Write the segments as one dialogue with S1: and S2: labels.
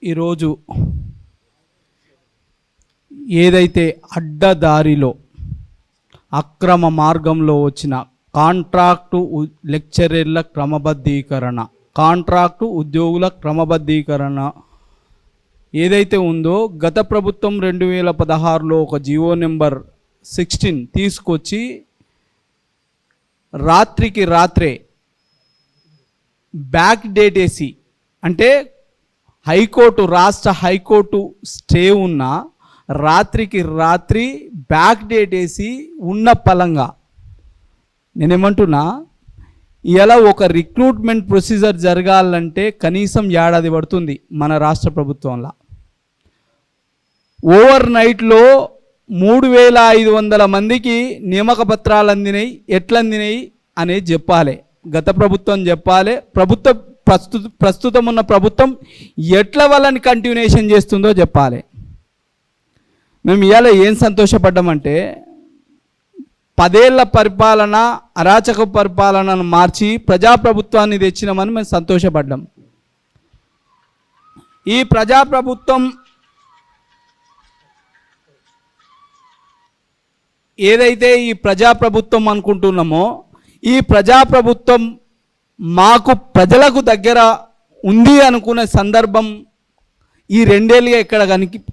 S1: ఈరోజు ఏదైతే అడ్డదారిలో అక్రమ మార్గంలో వచ్చిన కాంట్రాక్టు లెక్చరర్ల క్రమబద్ధీకరణ, కాంట్రాక్టు ఉద్యోగుల క్రమబద్ధీకరణ ఏదైతే ఉందో గత ప్రభుత్వం 2016లో ఒక జీవో నెంబర్ 16 తీసుకొచ్చి రాత్రికి రాత్రే బ్యాక్ డేట్ వేసి, అంటే హైకోర్టు రాష్ట్ర హైకోర్టు స్టే ఉన్న రాత్రికి రాత్రి బ్యాక్ డేట్ వేసి ఉన్న పలంగా నేనేమంటున్నా, ఇలా ఒక రిక్రూట్మెంట్ ప్రొసీజర్ జరగాలంటే కనీసం ఏడాది పడుతుంది మన రాష్ట్ర ప్రభుత్వంలో. ఓవర్ నైట్లో 3500 మందికి నియామక పత్రాలు అందినాయి. ఎట్లా అందినాయి అనేది చెప్పాలి, గత ప్రభుత్వం చెప్పాలి. ప్రస్తుతం ఉన్న ప్రభుత్వం ఎట్లా వాళ్ళని కంటిన్యూషన్ చేస్తుందో చెప్పాలి. మేము ఇవాళ ఏం సంతోషపడ్డామంటే 10 ఏళ్ల పరిపాలన, అరాచక పరిపాలనను మార్చి ప్రజాప్రభుత్వాన్ని తెచ్చినామని మేము సంతోషపడ్డాం. ఈ ప్రజాప్రభుత్వం ఏదైతే ఈ ప్రజాప్రభుత్వం అనుకుంటున్నామో, ఈ ప్రజాప్రభుత్వం మాకు ప్రజలకు దగ్గర ఉంది అనుకునే సందర్భం ఈ 2 ఏళ్ళుగా ఎక్కడ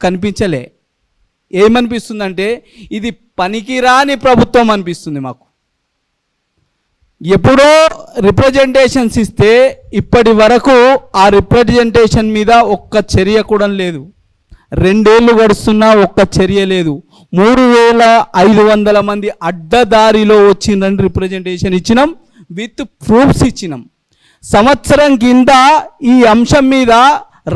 S1: కనిపించలే. ఏమనిపిస్తుందంటే ఇది పనికిరాని ప్రభుత్వం అనిపిస్తుంది మాకు. ఎప్పుడో రిప్రజెంటేషన్స్ ఇస్తే ఇప్పటి వరకు ఆ రిప్రజెంటేషన్ మీద ఒక్క చర్య కూడా లేదు. 2 ఏళ్ళు గడుస్తున్నా ఒక్క చర్య లేదు. 3500 మంది అడ్డదారిలో వచ్చిందని రిప్రజెంటేషన్ ఇచ్చినాం, విత్ ప్రూఫ్స్ ఇచ్చినాం. సంవత్సరం కింద ఈ అంశం మీద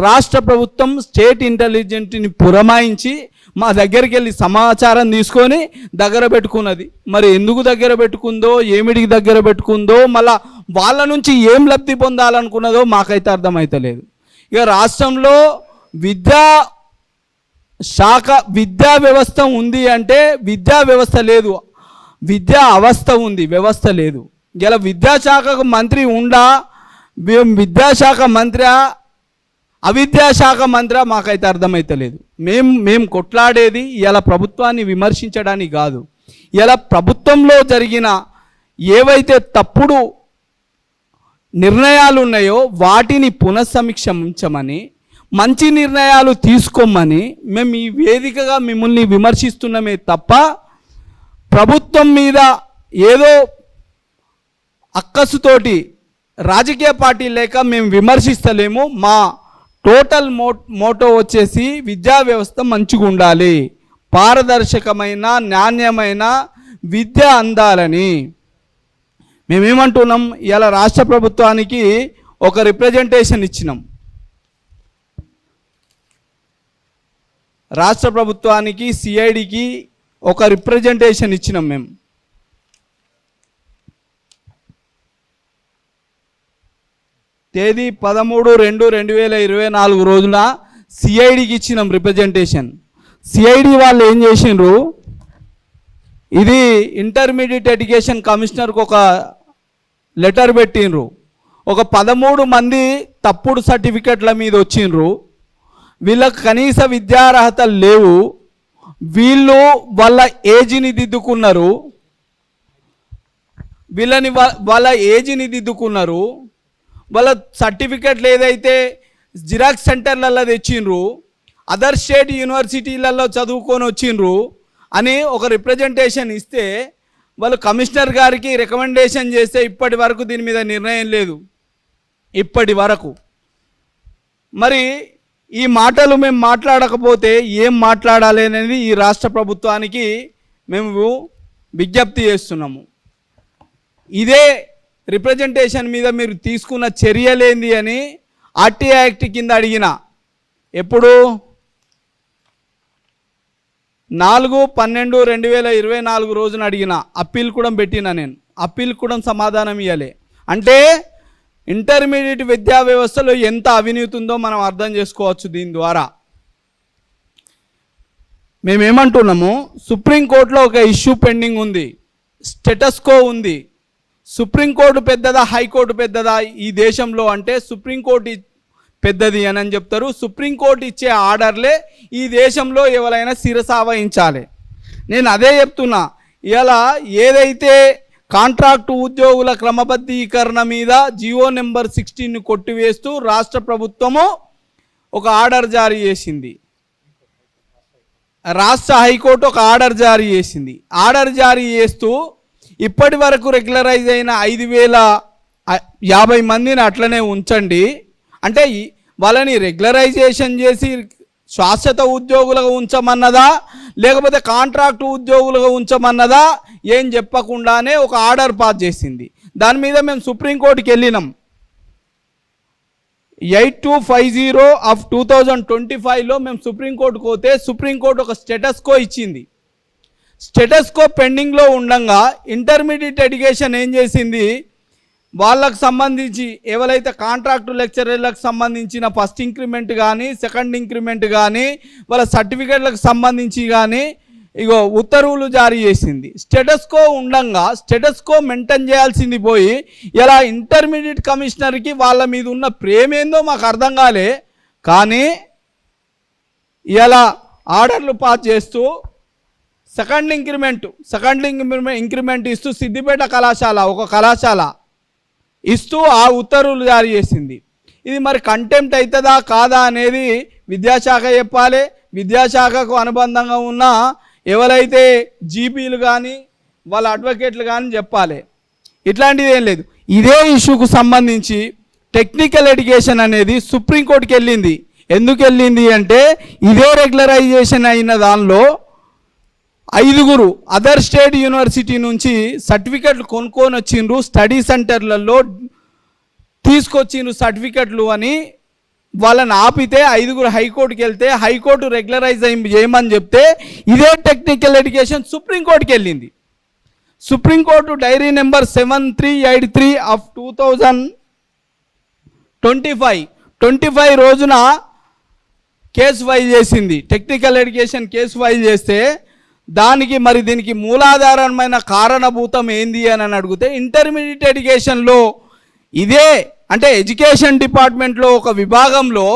S1: రాష్ట్ర ప్రభుత్వం స్టేట్ ఇంటెలిజెన్స్ని పురమాయించి మా దగ్గరికి వెళ్ళి సమాచారం తీసుకొని దగ్గర పెట్టుకున్నది. మరి ఎందుకు దగ్గర పెట్టుకుందో, ఏమిడికి దగ్గర పెట్టుకుందో, మళ్ళా వాళ్ళ నుంచి ఏం లబ్ధి పొందాలనుకున్నదో మాకైతే అర్థమవుతలేదు. ఇక రాష్ట్రంలో విద్యా వ్యవస్థ ఉంది అంటే విద్యా వ్యవస్థ లేదు, విద్యా అవస్థ ఉంది, వ్యవస్థ లేదు. ఇలా విద్యాశాఖకు మంత్రి ఉండా, విద్యాశాఖ మంత్రి అవిద్యాశాఖ మంత్రి మాకైతే అర్థమవుతలేదు. మేము కొట్లాడేది ఇలా ప్రభుత్వాన్ని విమర్శించడానికి కాదు. ఇలా ప్రభుత్వంలో జరిగిన ఏవైతే తప్పుడు నిర్ణయాలు ఉన్నాయో వాటిని పునఃసమీక్షించమని, మంచి నిర్ణయాలు తీసుకోమని మేము ఈ వేదికగా మిమ్మల్ని విమర్శిస్తున్నామే తప్ప ప్రభుత్వం మీద ఏదో అక్కసుతోటి రాజకీయ పార్టీ లేక మేము విమర్శిస్తలేము. మా టోటల్ మోటో వచ్చేసి విద్యా వ్యవస్థ మంచిగా ఉండాలి, పారదర్శకమైన నాణ్యమైన విద్య అందాలని మేమేమంటున్నాం. ఇలా రాష్ట్ర ప్రభుత్వానికి ఒక రిప్రజెంటేషన్ ఇచ్చినాం. రాష్ట్ర ప్రభుత్వానికి సిఐడికి ఒక రిప్రజెంటేషన్ ఇచ్చినాం. మేము తేదీ 13/2/2024 రోజున సిఐడికి ఇచ్చినాం రిప్రజెంటేషన్. సిఐడి వాళ్ళు ఏం చేసిండ్రు, ఇది ఇంటర్మీడియట్ ఎడ్యుకేషన్ కమిషనర్కి ఒక లెటర్ పెట్టిండ్రు. ఒక 13 మంది తప్పుడు సర్టిఫికెట్ల మీద వచ్చిండ్రు. వీళ్ళకి కనీస విద్యార్హతలు లేవు. వీళ్ళు వాళ్ళ ఏజ్ని దిద్దుకున్నారు, వాళ్ళ ఏజ్ని దిద్దుకున్నారు. వాళ్ళ సర్టిఫికెట్లు ఏదైతే జిరాక్స్ సెంటర్లలో తెచ్చిండ్రు, అదర్ స్టేట్ యూనివర్సిటీలలో చదువుకొని వచ్చిండ్రు అని ఒక రిప్రజెంటేషన్ ఇస్తే వాళ్ళు కమిషనర్ గారికి రికమెండేషన్ చేస్తే ఇప్పటి వరకు దీని మీద నిర్ణయం లేదు. ఇప్పటి వరకు మరి ఈ మాటలు మేము మాట్లాడకపోతే ఏం మాట్లాడాలి అనేది ఈ రాష్ట్ర ప్రభుత్వానికి మేము విజ్ఞప్తి చేస్తున్నాము. ఇదే రిప్రజెంటేషన్ మీద మీరు తీసుకున్న చర్యలేంది అని ఆర్టీఐ యాక్ట్ కింద అడిగిన, ఎప్పుడు 4/12/2024 రోజున అడిగిన, అప్పీల్ కూడా పెట్టిన. నేను అప్పీల్ కూడా సమాధానం ఇవ్వలే. అంటే ఇంటర్మీడియట్ విద్యా వ్యవస్థలో ఎంత అవినీతి ఉందో మనం అర్థం చేసుకోవచ్చు దీని ద్వారా. మేమేమంటున్నాము, సుప్రీంకోర్టులో ఒక ఇష్యూ పెండింగ్ ఉంది, స్టేటస్ కో ఉంది. సుప్రీంకోర్టు పెద్దదా హైకోర్టు పెద్దదా ఈ దేశంలో అంటే సుప్రీంకోర్టు పెద్దది అని చెప్తారు. సుప్రీంకోర్టు ఇచ్చే ఆర్డర్లే ఈ దేశంలో ఎవరైనా శిరసావహించాలి. నేను అదే చెప్తున్నా. ఇలా ఏదైతే కాంట్రాక్టు ఉద్యోగుల క్రమబద్ధీకరణ మీద జీవో నెంబర్ 16ని కొట్టివేస్తూ రాష్ట్ర ప్రభుత్వము ఒక ఆర్డర్ జారీ చేసింది. రాష్ట్ర హైకోర్టు ఒక ఆర్డర్ జారీ చేసింది. ఆర్డర్ జారీ చేస్తూ ఇప్పటి వరకు రెగ్యులరైజ్ అయిన 5050 మందిని అట్లనే ఉంచండి, అంటే వాళ్ళని రెగ్యులరైజేషన్ చేసి శాశ్వత ఉద్యోగులుగా ఉంచమన్నదా లేకపోతే కాంట్రాక్టు ఉద్యోగులుగా ఉంచమన్నదా ఏం చెప్పకుండానే ఒక ఆర్డర్ పాస్ చేసింది. దాని మీద మేము సుప్రీంకోర్టుకి వెళ్ళినాం. 8250 ఆఫ్ 2025లో మేము సుప్రీంకోర్టుకు పోతే సుప్రీంకోర్టు ఒక స్టేటస్కో ఇచ్చింది. స్టేటస్కో పెండింగ్లో ఉండగా ఇంటర్మీడియట్ ఎడ్యుకేషన్ ఏం చేసింది, వాళ్ళకు సంబంధించి ఎవరైతే కాంట్రాక్టు లెక్చరర్లకు సంబంధించిన ఫస్ట్ ఇంక్రిమెంట్ కానీ సెకండ్ ఇంక్రిమెంట్ కానీ వాళ్ళ సర్టిఫికేట్లకు సంబంధించి కానీ ఇగో ఉత్తర్వులు జారీ చేసింది. స్టేటస్కో ఉండగా స్టేటస్కో మెయింటైన్ చేయాల్సింది పోయి ఇలా ఇంటర్మీడియట్ కమిషనర్కి వాళ్ళ మీద ఉన్న ప్రేమేందో మాకు అర్థం కాలే, కానీ ఇలా ఆర్డర్లు పాస్ చేస్తూ సెకండ్ ఇంక్రిమెంట్ ఇస్తూ సిద్దిపేట కళాశాల ఒక కళాశాల ఇస్తూ ఆ ఉత్తర్వులు జారీ చేసింది. ఇది మరి కంటెంప్ట్ అవుతుందా కాదా అనేది విద్యాశాఖ చెప్పాలి. విద్యాశాఖకు అనుబంధంగా ఉన్న ఎవరైతే జీపీలు కానీ వాళ్ళ అడ్వకేట్లు కానీ చెప్పాలి. ఇట్లాంటిది ఏం లేదు. ఇదే ఇష్యూకు సంబంధించి టెక్నికల్ ఎడ్యుకేషన్ అనేది సుప్రీంకోర్టుకి వెళ్ళింది. ఎందుకు వెళ్ళింది అంటే ఇదే రెగ్యులరైజేషన్ అయిన దానిలో 5 అదర్ స్టేట్ యూనివర్సిటీ నుంచి సర్టిఫికెట్లు కొనుక్కొని వచ్చిండ్రు, స్టడీ సెంటర్లలో తీసుకొచ్చిండ్రు సర్టిఫికెట్లు అని వాళ్ళని ఆపితే 5 హైకోర్టుకి వెళ్తే హైకోర్టు రెగ్యులరైజ్ చేయమని చెప్తే ఇదే టెక్నికల్ ఎడ్యుకేషన్ సుప్రీంకోర్టుకి వెళ్ళింది. సుప్రీంకోర్టు డైరీ నెంబర్ 7383 ఆఫ్ 2025 రోజున కేసు ఫైల్ చేసింది. టెక్నికల్ ఎడ్యుకేషన్ కేసు ఫైల్ చేస్తే దానికి మరి దీనికి మూలాధారమైన కారణభూతం ఏంది అని అడిగితే ఇంటర్మీడియట్ ఎడ్యుకేషన్లో ఇదే అంటే ఎడ్యుకేషన్ డిపార్ట్మెంట్లో ఒక విభాగంలో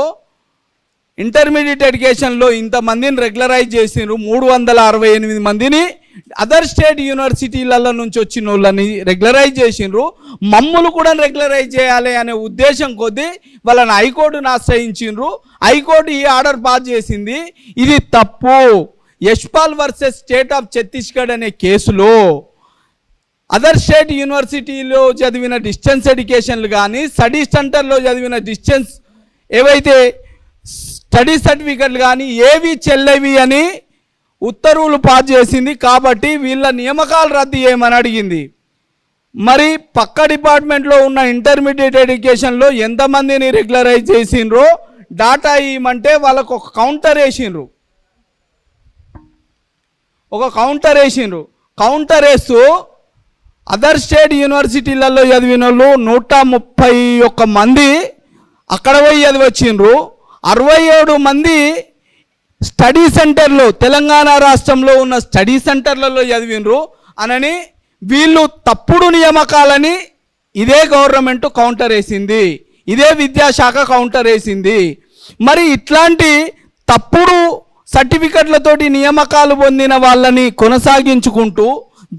S1: ఇంటర్మీడియట్ ఎడ్యుకేషన్లో ఇంతమందిని రెగ్యులరైజ్ చేసిండ్రు, 368 మందిని అదర్ స్టేట్ యూనివర్సిటీలలో నుంచి వచ్చిన వాళ్ళని రెగ్యులరైజ్ చేసిండ్రు, మమ్మల్ని కూడా రెగ్యులరైజ్ చేయాలి అనే ఉద్దేశం కొద్దీ వాళ్ళని హైకోర్టును ఆశ్రయించిండ్రు. హైకోర్టు ఈ ఆర్డర్ పాస్ చేసింది. ఇది తప్పు. Yashpal versus state of Chhattisgarh అనే కేసులో అదర్ స్టేట్ యూనివర్సిటీలో చదివిన డిస్టెన్స్ ఎడ్యుకేషన్లు కానీ స్టడీ సెంటర్లో చదివిన డిస్టెన్స్ ఏవైతే స్టడీ సర్టిఫికెట్లు కానీ ఏవి చెల్లవి అని ఉత్తర్వులు పాస్ చేసింది. కాబట్టి వీళ్ళ నియామకాలు రద్దు చేయమని అడిగింది. మరి పక్క డిపార్ట్మెంట్లో ఉన్న ఇంటర్మీడియట్ ఎడ్యుకేషన్లో ఎంతమందిని రెగ్యులరైజ్ చేసిండ్రో డాటా ఇవ్వమంటే వాళ్ళకు ఒక కౌంటర్ వేసిండ్రు. కౌంటర్ వేస్తూ అదర్ స్టేట్ యూనివర్సిటీలలో చదివిన వాళ్ళు 131 మంది అక్కడ పోయి చదివచ్చిండ్రు, 67 మంది స్టడీ సెంటర్లో తెలంగాణ రాష్ట్రంలో ఉన్న స్టడీ సెంటర్లలో చదివినరు అనని వీళ్ళు తప్పుడు నియామకాలని ఇదే గవర్నమెంట్ కౌంటర్ వేసింది, ఇదే విద్యాశాఖ కౌంటర్ వేసింది. మరి ఇట్లాంటి తప్పుడు సర్టిఫికెట్లతోటి నియామకాలు పొందిన వాళ్ళని కొనసాగించుకుంటూ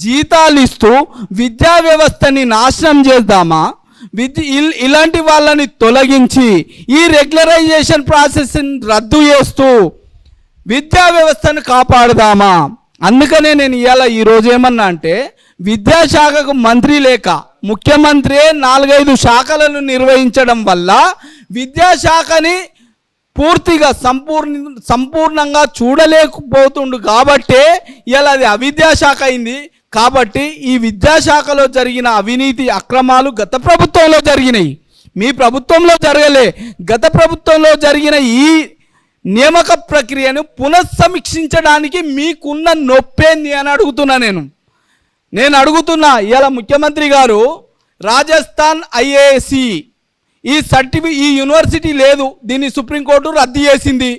S1: జీతాలు ఇస్తూ విద్యా వ్యవస్థని నాశనం చేద్దామా? ఇలాంటి వాళ్ళని తొలగించి ఈ రెగ్యులరైజేషన్ ప్రాసెస్ని రద్దు చేస్తూ విద్యా వ్యవస్థను కాపాడుదామా? అందుకనే నేను ఈరోజు ఏమన్నా అంటే విద్యాశాఖకు మంత్రి లేక ముఖ్యమంత్రి 4-5 శాఖలను నిర్వహించడం వల్ల విద్యాశాఖని పూర్తిగా సంపూర్ణంగా చూడలేకపోతుండు. కాబట్టే ఇలా అది అవిద్యాశాఖ అయింది. కాబట్టి ఈ విద్యాశాఖలో జరిగిన అవినీతి అక్రమాలు గత ప్రభుత్వంలో జరిగినాయి, మీ ప్రభుత్వంలో జరగలే. గత ప్రభుత్వంలో జరిగిన ఈ నియామక ప్రక్రియను పునఃసమీక్షించడానికి మీకున్న నొప్పేంది అని అడుగుతున్నా. నేను అడుగుతున్నా, ఇలా ముఖ్యమంత్రి గారు రాజస్థాన్ ఐఏఎస్సి ఈ యూనివర్సిటీ లేదు, దీన్ని సుప్రీంకోర్టు రద్దు చేసింది,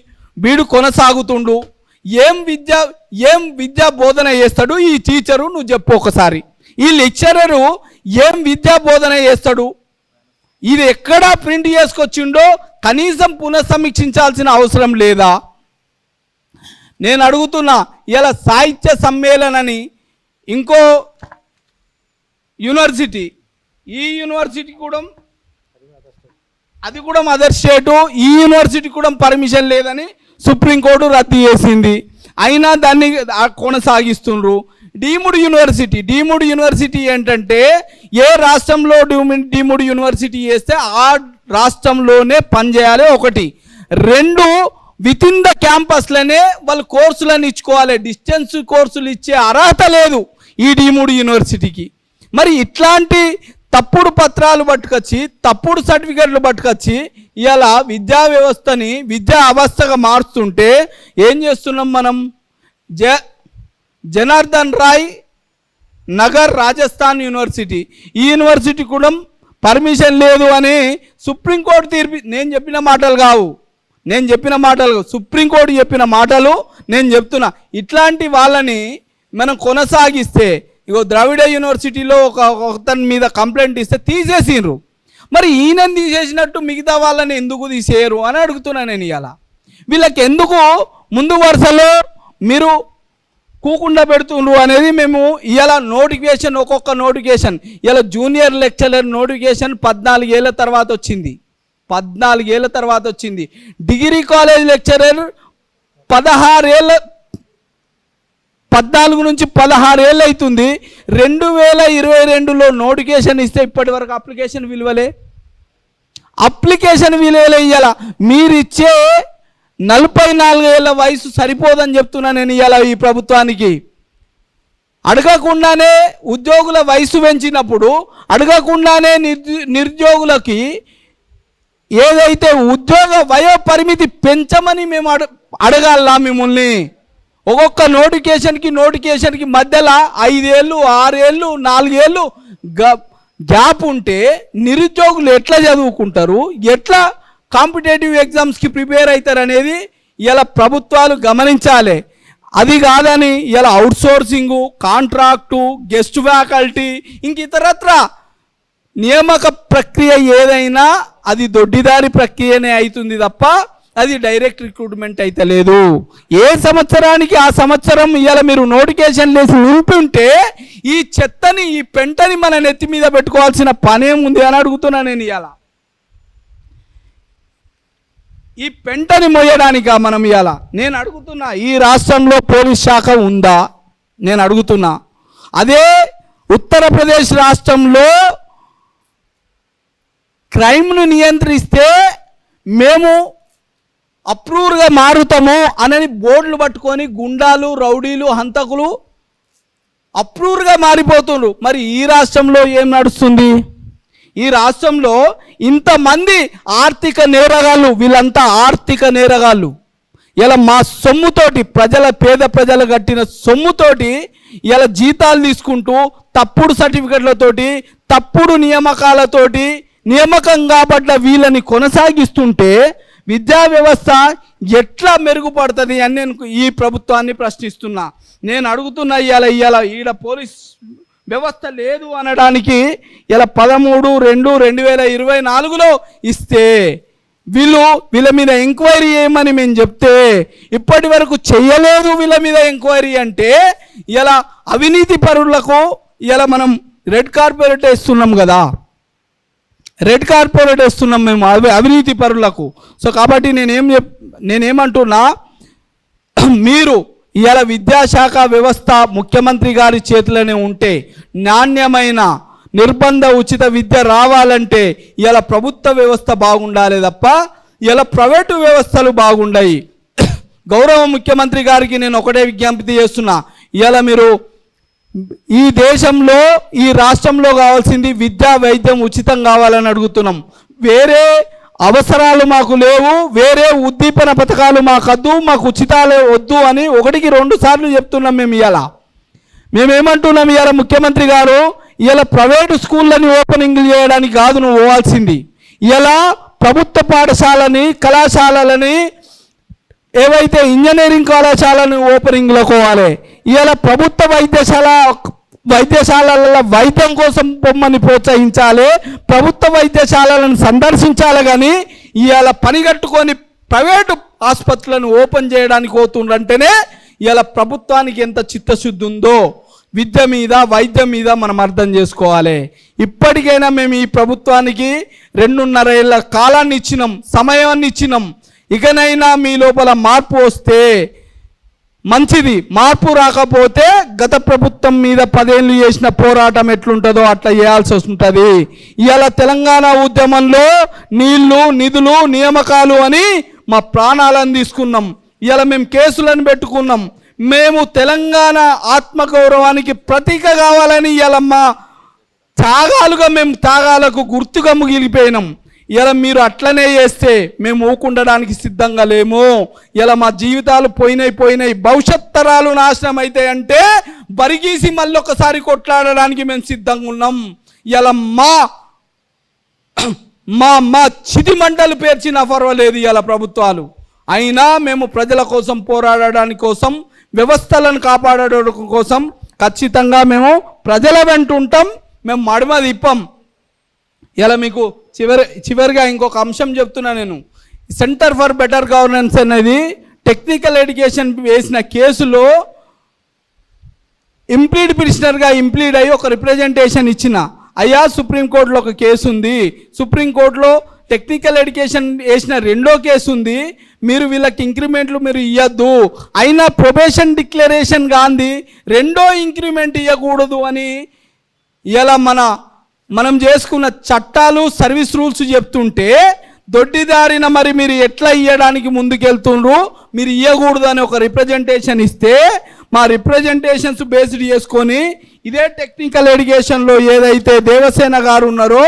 S1: వీడు కొనసాగుతుండు. ఏం విద్యా బోధన చేస్తాడు ఈ టీచరు? నువ్వు చెప్పు ఒకసారి. ఈ లెక్చరరు ఏం విద్యా బోధన చేస్తాడు? ఇది ఎక్కడా ప్రింట్ చేసుకొచ్చిండో కనీసం పునఃసమీక్షించాల్సిన అవసరం లేదా? నేను అడుగుతున్నా, ఇలా సాహిత్య సమ్మేళనని ఇంకో యూనివర్సిటీ, ఈ యూనివర్సిటీ కూడా అది కూడా మదర్ స్టేటు, ఈ యూనివర్సిటీ కూడా పర్మిషన్ లేదని సుప్రీంకోర్టు రద్దు చేసింది. అయినా దాన్ని కొనసాగిస్తుండ్రు. డీమ్డ్ యూనివర్సిటీ ఏంటంటే ఏ రాష్ట్రంలో డీమ్డ్ యూనివర్సిటీ చేస్తే ఆ రాష్ట్రంలోనే పనిచేయాలి. ఒకటి. రెండు, విత్ ఇన్ ద క్యాంపస్లోనే వాళ్ళు కోర్సులను ఇచ్చుకోవాలి. డిస్టెన్స్ కోర్సులు ఇచ్చే అర్హత లేదు ఈ డీమ్డ్ యూనివర్సిటీకి. మరి ఇట్లాంటి తప్పుడు పత్రాలు పట్టుకొచ్చి, తప్పుడు సర్టిఫికెట్లు పట్టుకొచ్చి ఇలా విద్యా వ్యవస్థని విద్యా అవస్థగా మారుస్తుంటే ఏం చేస్తున్నాం మనం? జనార్దన్ రాయ్ నగర్ రాజస్థాన్ యూనివర్సిటీ, ఈ యూనివర్సిటీ కూడా పర్మిషన్ లేదు అని సుప్రీంకోర్టు తీర్పు. నేను చెప్పిన మాటలు కావు, సుప్రీంకోర్టు చెప్పిన మాటలు నేను చెప్తున్నా. ఇట్లాంటి వాళ్ళని మనం కొనసాగిస్తే, ఇగో ద్రావిడ యూనివర్సిటీలో ఒకతని మీద కంప్లైంట్ ఇస్తే తీసేసిండ్రు. మరి ఈయనని తీసేసినట్టు మిగతా వాళ్ళని ఎందుకు తీసేయరు అని అడుగుతున్నాను నేను. ఇవాళ వీళ్ళకి ఎందుకు ముందు వరుసలో మీరు కూకుండా పెడుతుండ్రు అనేది మేము ఇవాళ నోటిఫికేషన్, ఒక్కొక్క నోటిఫికేషన్, ఇలా జూనియర్ లెక్చరర్ నోటిఫికేషన్ 14 ఏళ్ళ తర్వాత వచ్చింది. 14 ఏళ్ళ తర్వాత వచ్చింది. డిగ్రీ కాలేజ్ లెక్చరర్ 14 నుంచి 16 ఏళ్ళు అవుతుంది. 2022లో నోటిఫికేషన్ ఇస్తే ఇప్పటి వరకు అప్లికేషన్ విలువలే ఇవ్వాల. మీరిచ్చే 44 ఏళ్ళ వయసు సరిపోదని చెప్తున్నా నేను ఇవాళ ఈ ప్రభుత్వానికి. అడగకుండానే ఉద్యోగుల వయసు పెంచినప్పుడు, అడగకుండానే నిరుద్యోగులకి ఏదైతే ఉద్యోగ వయో పరిమితి పెంచమని మేము అడగాలా మిమ్మల్ని? ఒక్కొక్క నోటిఫికేషన్కి మధ్యలో 5 ఏళ్ళు, 6 ఏళ్ళు, 4 ఏళ్ళు గ్యాప్ ఉంటే నిరుద్యోగులు ఎట్లా చదువుకుంటారు, ఎట్లా కాంపిటేటివ్ ఎగ్జామ్స్కి ప్రిపేర్ అవుతారు అనేది ఇలా ప్రభుత్వాలు గమనించాలి. అది కాదని ఇలా అవుట్సోర్సింగు, కాంట్రాక్టు, గెస్ట్ ఫ్యాకల్టీ, ఇంక ఇతరత్ర నియామక ప్రక్రియ ఏదైనా అది దొడ్డిదారి ప్రక్రియనే అవుతుంది తప్ప అది డైరెక్ట్ రిక్రూట్మెంట్ అయితే లేదు. ఏ సంవత్సరానికి ఆ సంవత్సరం ఇవాళ మీరు నోటిఫికేషన్ లేసి నింపుంటే ఈ చెత్తని, ఈ పెంటని మన నెత్తి మీద పెట్టుకోవాల్సిన పనేముంది అని అడుగుతున్నా నేను. ఇవాళ ఈ పెంటని మోయడానిక మనం ఇవాళ నేను అడుగుతున్నా, ఈ రాష్ట్రంలో పోలీస్ శాఖ ఉందా నేను అడుగుతున్నా. అదే ఉత్తరప్రదేశ్ రాష్ట్రంలో క్రైమ్ను నియంత్రిస్తే మేము అప్రూవ్గా మారుతాము అని బోర్డులు పట్టుకొని గుండాలు, రౌడీలు, హంతకులు అప్రూవ్గా మారిపోతున్నారు. మరి ఈ రాష్ట్రంలో ఏం నడుస్తుంది? ఈ రాష్ట్రంలో ఇంతమంది ఆర్థిక నేరగాళ్ళు, వీళ్ళంతా ఆర్థిక నేరగాళ్ళు. ఇలా మా సొమ్ముతోటి, పేద ప్రజలు కట్టిన సొమ్ముతోటి ఇలా జీతాలు తీసుకుంటూ, తప్పుడు సర్టిఫికెట్లతోటి, తప్పుడు నియామకాలతోటి నియామకం కాబట్ల వీళ్ళని కొనసాగిస్తుంటే విద్యా వ్యవస్థ ఎట్లా మెరుగుపడుతుంది అని నేను ఈ ప్రభుత్వాన్ని ప్రశ్నిస్తున్నా. నేను అడుగుతున్నా, ఈడ పోలీస్ వ్యవస్థ లేదు అనడానికి ఇలా 13/2/2024లో ఇస్తే వీళ్ళ మీద ఎంక్వైరీ చేయమని మేము చెప్తే ఇప్పటి వరకు చేయలేదు. వీళ్ళ మీద ఎంక్వైరీ అంటే ఇలా అవినీతి పరులకు ఇలా మనం రెడ్ కార్పెట్ వేస్తున్నాం కదా, మేము అవినీతి పరులకు. సో కాబట్టి నేనేమంటున్నా, మీరు ఇవాళ విద్యాశాఖ వ్యవస్థ ముఖ్యమంత్రి గారి చేతిలోనే ఉంటే నాణ్యమైన నిర్బంధ ఉచిత విద్య రావాలంటే ఇవాళ ప్రభుత్వ వ్యవస్థ బాగుండాలి తప్ప ఇలా ప్రైవేటు వ్యవస్థలు బాగుండాయి. గౌరవ ముఖ్యమంత్రి గారికి నేను ఒకటే విజ్ఞప్తి చేస్తున్నా, ఇవాళ మీరు ఈ దేశంలో, ఈ రాష్ట్రంలో కావాల్సింది విద్యా వైద్యం ఉచితం కావాలని అడుగుతున్నాం. వేరే అవసరాలు మాకు లేవు, వేరే ఉద్దీపన పథకాలు మాకొద్దు, మాకు ఉచితాలే వద్దు అని 1కి 2 సార్లు చెప్తున్నాం. మేమేమంటున్నాం, ఇవాళ ముఖ్యమంత్రి గారు ఇలా ప్రైవేటు స్కూళ్ళని ఓపెనింగ్ చేయడానికి కాదు నువ్వు పోవాల్సింది. ఇలా ప్రభుత్వ పాఠశాలని, కళాశాలని, ఏవైతే ఇంజనీరింగ్ కళాశాలను ఓపెనింగ్లో పోవాలి. ఇలా ప్రభుత్వ వైద్యశాలల వైద్యం కోసం బొమ్మని ప్రోత్సహించాలి, ప్రభుత్వ వైద్యశాలలను సందర్శించాలి. కానీ ఇవాళ పని కట్టుకొని ప్రైవేటు ఆసుపత్రులను ఓపెన్ చేయడానికి పోతుండంటేనే ఇవాళ ప్రభుత్వానికి ఎంత చిత్తశుద్ధి ఉందో విద్య మీద వైద్యం మీద మనం అర్థం చేసుకోవాలి. ఇప్పటికైనా మేము ఈ ప్రభుత్వానికి 2.5 ఏళ్ళ కాలాన్ని ఇచ్చినాం, సమయాన్ని ఇచ్చినాం. ఇకనైనా మీ లోపల మార్పు వస్తే మంచిది. మార్పు రాకపోతే గత ప్రభుత్వం మీద 10 ఏళ్ళు చేసిన పోరాటం ఎట్లుంటుందో అట్లా చేయాల్సి వస్తుంటుంది. ఇవాళ తెలంగాణ ఉద్యమంలో నీళ్లు, నిధులు, నియామకాలు అని మా ప్రాణాలను తీసుకున్నాం. ఇవాళ మేము కేసులను పెట్టుకున్నాం. మేము తెలంగాణ ఆత్మగౌరవానికి ప్రతీక కావాలని ఇవాళ మా త్యాగాలుగా మేము త్యాగాలకు గుర్తుగా మిగిలిపోయినాం. ఇలా మీరు అట్లనే చేస్తే మేము ఊకుండడానికి సిద్ధంగా లేము. ఇలా మా జీవితాలు పోయినాయి, భవిష్యత్ తరాలు నాశనం అవుతాయంటే బరిగీసి మళ్ళీ ఒకసారి కొట్లాడడానికి మేము సిద్ధంగా ఉన్నాం. ఇలా మా మా మా చిది మంటలు పేర్చినా పర్వాలేదు ఇలా ప్రభుత్వాలు. అయినా మేము ప్రజల కోసం పోరాడడానికి కోసం, వ్యవస్థలను కాపాడడం కోసం ఖచ్చితంగా మేము ప్రజల వెంట ఉంటాం. మేము మడమ తిప్పం. ఇలా మీకు చివరిగా ఇంకొక అంశం చెప్తున్నా నేను. సెంటర్ ఫర్ బెటర్ గవర్నెన్స్ అనేది టెక్నికల్ ఎడ్యుకేషన్ వేసిన కేసులో ఇంప్లీడ్ పిటిషనర్గా ఇంప్లీడ్ అయ్యి ఒక రిప్రజెంటేషన్ ఇచ్చిన. అయ్యా, సుప్రీంకోర్టులో ఒక కేసు ఉంది, సుప్రీంకోర్టులో టెక్నికల్ ఎడ్యుకేషన్ వేసిన 2వ కేసు ఉంది, మీరు వీళ్ళకి ఇంక్రిమెంట్లు మీరు ఇవ్వద్దు, అయినా ప్రొబేషన్ డిక్లరేషన్ గాంధీ 2వ ఇంక్రిమెంట్ ఇవ్వకూడదు అని ఇలా మనం చేసుకున్న చట్టాలు, సర్వీస్ రూల్స్ చెప్తుంటే దొడ్డిదారిన మరి మీరు ఎట్లా ఇవ్వడానికి ముందుకెళ్తుండ్రు, మీరు ఇవ్వకూడదు అని ఒక రిప్రజెంటేషన్ ఇస్తే మా రిప్రజెంటేషన్స్ బేస్డ్ చేసుకొని ఇదే టెక్నికల్ ఎడ్యుకేషన్లో ఏదైతే దేవసేన గారు ఉన్నారో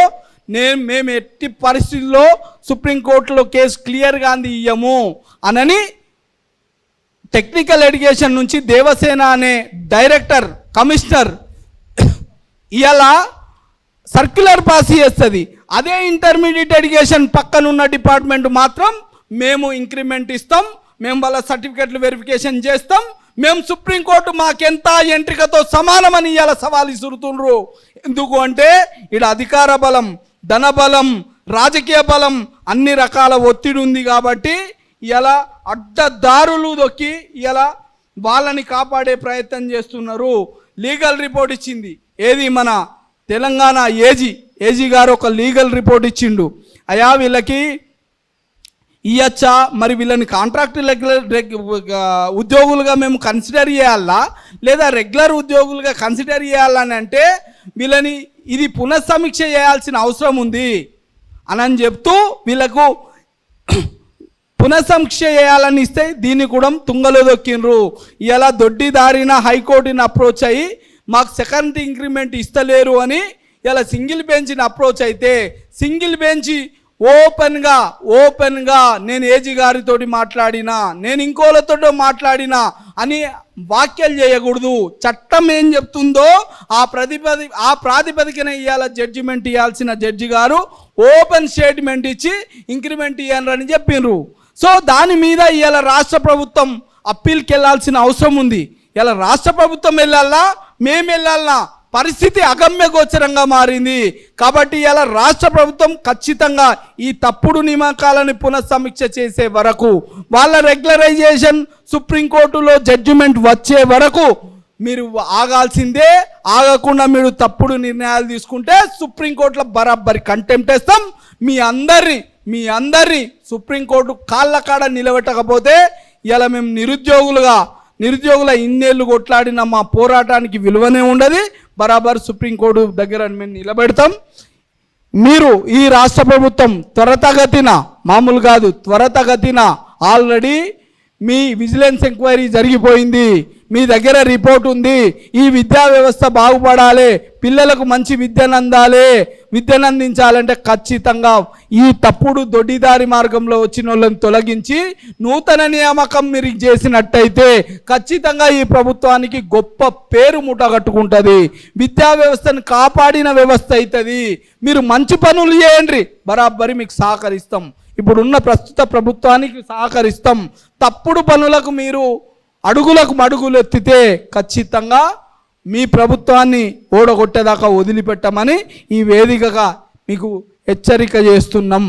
S1: మేము ఎట్టి పరిస్థితుల్లో సుప్రీంకోర్టులో కేసు క్లియర్గా అంది ఇయ్యము అనని టెక్నికల్ ఎడ్యుకేషన్ నుంచి దేవసేన అనే డైరెక్టర్, కమిషనర్ ఇలా సర్క్యులర్ పాస్ చేస్తుంది. అదే ఇంటర్మీడియట్ ఎడ్యుకేషన్ పక్కనున్న డిపార్ట్మెంట్ మాత్రం మేము ఇంక్రిమెంట్ ఇస్తాం, మేము వాళ్ళ సర్టిఫికెట్లు వెరిఫికేషన్ చేస్తాం, మేము సుప్రీంకోర్టు మాకెంత ఎంట్రికతో సమానమని ఇవాళ సవాలు ఇసురుతుండ్రు. ఎందుకు అంటే ఇక్కడ అధికార బలం, ధన బలం, రాజకీయ బలం, అన్ని రకాల ఒత్తిడి ఉంది. కాబట్టి ఇలా అడ్డదారులు దొక్కి ఇలా వాళ్ళని కాపాడే ప్రయత్నం చేస్తున్నారు. లీగల్ రిపోర్ట్ ఇచ్చింది ఏది మన తెలంగాణ ఏజీ గారు ఒక లీగల్ రిపోర్ట్ ఇచ్చిండు. అయ్యా, వీళ్ళకి ఇయ్యచ్చా, మరి వీళ్ళని కాంట్రాక్ట్ ఉద్యోగులుగా మేము కన్సిడర్ చేయాలా లేదా రెగ్యులర్ ఉద్యోగులుగా కన్సిడర్ చేయాలని అంటే వీళ్ళని ఇది పునఃసమీక్ష చేయాల్సిన అవసరం ఉంది అని చెప్తూ వీళ్ళకు పునఃసమీక్ష చేయాలని ఇస్తే దీన్ని కూడా తుంగలో దొక్కిండ్రు. ఇలా దొడ్డిదారిన హైకోర్టుని అప్రోచ్ అయ్యి మాకు సెకండ్ ఇంక్రిమెంట్ ఇస్తలేరు అని ఇలా సింగిల్ బెంచ్ని అప్రోచ్ అయితే సింగిల్ బెంచ్ ఓపెన్గా నేను ఏజీ గారితో మాట్లాడినా, నేను ఇంకోళ్ళతో మాట్లాడినా అని వ్యాఖ్యలు చేయకూడదు. చట్టం ఏం చెప్తుందో ఆ ప్రాతిపదికన ఇవాళ జడ్జిమెంట్ ఇవ్వాల్సిన జడ్జి గారు ఓపెన్ స్టేట్మెంట్ ఇచ్చి ఇంక్రిమెంట్ ఇవ్వనని చెప్పిండ్రు. సో దాని మీద ఇవాళ రాష్ట్ర ప్రభుత్వం అప్పీల్కి వెళ్ళాల్సిన అవసరం ఉంది. ఇలా రాష్ట్ర ప్రభుత్వం వెళ్ళాలా, మేము వెళ్ళాలన్నా పరిస్థితి అగమ్య గోచరంగా మారింది. కాబట్టి ఇలా రాష్ట్ర ప్రభుత్వం ఖచ్చితంగా ఈ తప్పుడు నియామకాలను పునఃసమీక్ష చేసే వరకు, వాళ్ళ రెగ్యులరైజేషన్ సుప్రీంకోర్టులో జడ్జిమెంట్ వచ్చే వరకు మీరు ఆగాల్సిందే. ఆగకుండా మీరు తప్పుడు నిర్ణయాలు తీసుకుంటే సుప్రీంకోర్టులో బరాబరి కంటెంప్ట్ చేస్తాం. మీ అందరినీ సుప్రీంకోర్టు కాళ్ళ కాడ నిలబెట్టకపోతే ఇలా మేము నిరుద్యోగుల ఇన్నేళ్ళు కొట్లాడిన మా పోరాటానికి విలువనే ఉండదు. బరాబర్ సుప్రీంకోర్టు దగ్గర మేము నిలబెడతాం. మీరు ఈ రాష్ట్ర ప్రభుత్వం త్వరితగతిన, మామూలు కాదు త్వరితగతిన, ఆల్రెడీ మీ విజిలెన్స్ ఎంక్వైరీ జరిగిపోయింది, మీ దగ్గర రిపోర్ట్ ఉంది. ఈ విద్యా వ్యవస్థ బాగుపడాలి, పిల్లలకు మంచి విద్యను అందించాలంటే ఖచ్చితంగా ఈ తప్పుడు దొడ్డిదారి మార్గంలో వచ్చిన వాళ్ళని తొలగించి నూతన నియామకం మీరు చేసినట్టయితే ఖచ్చితంగా ఈ ప్రభుత్వానికి గొప్ప పేరు ముట్టగట్టుకుంటుంది, విద్యా వ్యవస్థను కాపాడిన వ్యవస్థ అవుతుంది. మీరు మంచి పనులు చేయండి, బరాబరి మీకు సహకరిస్తాం. ఇప్పుడున్న ప్రస్తుత ప్రభుత్వానికి సహకరిస్తాం. తప్పుడు పనులకు మీరు అడుగులు ఎత్తితే ఖచ్చితంగా మీ ప్రభుత్వాన్ని ఓడగొట్టేదాకా వదిలిపెట్టమని ఈ వేదికగా మీకు హెచ్చరిక చేస్తున్నాం.